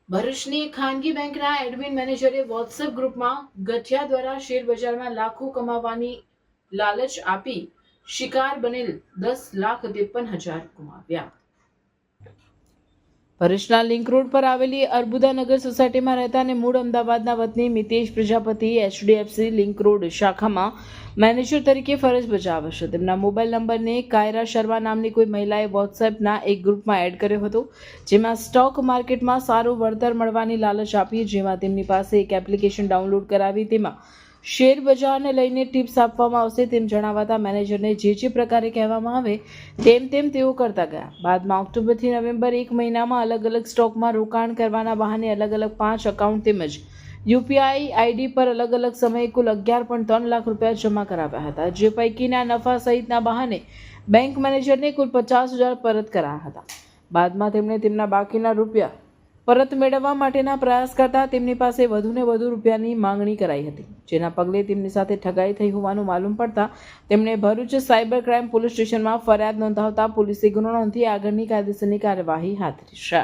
ભરૂચની ખાનગી બેંકના એડમિન મેનેજરે વોટ્સએપ ગ્રુપમાં ગઠિયા દ્વારા શેર બજારમાં લાખો કમાવાની લાલચ આપી શિકાર બનેલ 10,53,000 ગુમાવ્યા। ભરૂચના લિંક રોડ પર આવેલી અર્બુદાનગર સોસાયટીમાં રહેતા અને મૂળ અમદાવાદના વતની Mitesh Prajapati HDFC link road શાખામાં મેનેજર તરીકે ફરજ બજાવે છે। તેમના મોબાઈલ નંબરને કાયરા શર્મા નામની કોઈ મહિલાએ વોટ્સએપના એક ગ્રુપમાં એડ કર્યો હતો, જેમાં સ્ટોક માર્કેટમાં સારું વળતર મળવાની લાલચ આપી, જેમાં તેમની પાસે એક એપ્લિકેશન ડાઉનલોડ કરાવી તેમાં શેર બજારને લઈને ટિપ્સ આપવામાં આવશે તેમ જણાવતા મેનેજરને જે પ્રકારે કહેવામાં આવે તેમ તેઓ કરતા ગયા। બાદમાં ઓક્ટોબરથી નવેમ્બર 1 મહિનામાં અલગ અલગ સ્ટોકમાં રોકાણ કરવાના બહાને અલગ અલગ 5 એકાઉન્ટ તેમજ યુપીઆઈ આઈડી પર અલગ અલગ સમયે કુલ 11.3 લાખ રૂપિયા જમા કરાવ્યા હતા, જે પૈકીના નફા સહિતના બહાને બેંક મેનેજરને કુલ 50,000 પરત કરાયા હતા। બાદમાં તેમણે તેમના બાકીના રૂપિયા પરત મેળવવા માટેના પ્રયાસ કરતા તેમની પાસે વધુને વધુ રૂપિયાની માંગણી કરાઈ હતી, જેના પગલે તેમની સાથે ઠગાઈ થઈ હોવાનું માલુમ પડતા તેમણે ભરૂચ સાયબર ક્રાઇમ પોલીસ સ્ટેશનમાં ફરિયાદ નોંધાવતા પોલીસે ગુનો નોંધી આગળની કાયદેસરની કાર્યવાહી હાથ ધરી છે।